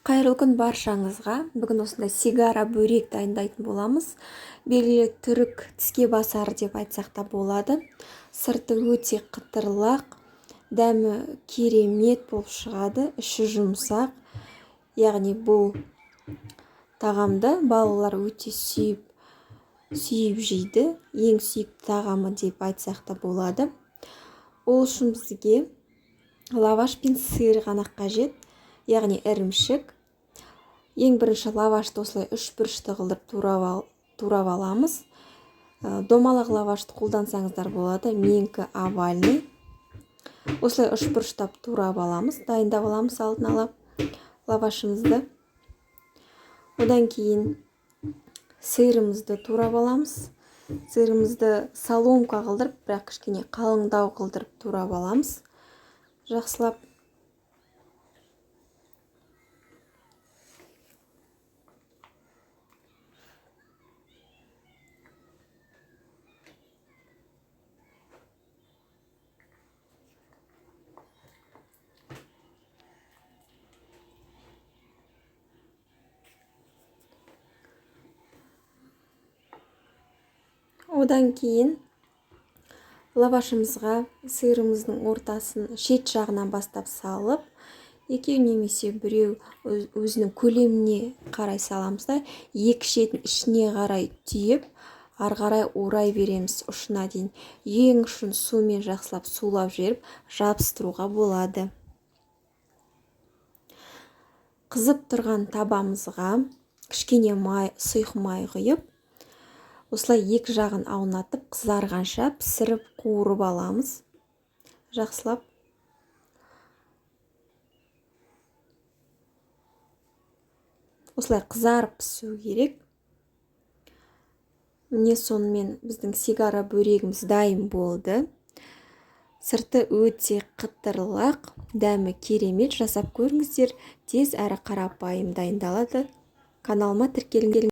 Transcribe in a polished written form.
Қайырлы күн баршаңызға. Бүгін осындай сигара бөрек дайындайтын боламыз. Белгілі түрік тіске басар деп айтсақ та болады. Сырты өте қытырлақ, дәмі керемет болып шығады, іші жұмсақ. Яғни бұл тағамды балалар өте сүйіп жейді. Ең сүйікті тағамы деп айтсақ та болады. Ол үшін бізге лаваш пен сыр ғана қажет, яғни ірімшік. Ең бірінші лавашты осылай үш бұрышты қылдырып турап аламыз. Домалақ лавашты қолдансаңыздар болады, менікі овальный. Осылай үш бұрыштап турап аламыз, дайындап аламыз алдын ала лавашымызды. Одан кейін сырымызды турап аламыз. Сырымызды соломка қылдырып, бірақ кішкене қалыңдау қылдырып турап аламыз. Жақсылап. Одан кейін лавашымызға сырымыздың ортасын шет жағынан бастап салып, екеу немесе біреу өзінің көлеміне қарай саламыз да, екі шетін ішіне қарай түйіп, ары қарай орай береміз ұшына дейін. Ең ұшын сумен жақсылап сулап жіберіп, жабыстыруға болады. Қызып тұрған табамызға кішкене сұйық май құйып, осылай екі жағын аунатып, қызарғанша пісіріп қуырып аламыз. Жақсылап. Осылай қызарып пісу керек. Міне сонымен біздің сигара бөрегіміз дайын болды. Сырты өте қытырлақ, дәмі керемет. Жасап көріңіздер, тез әрі қарапайым дайындалады. Каналыма тіркеліңіздер.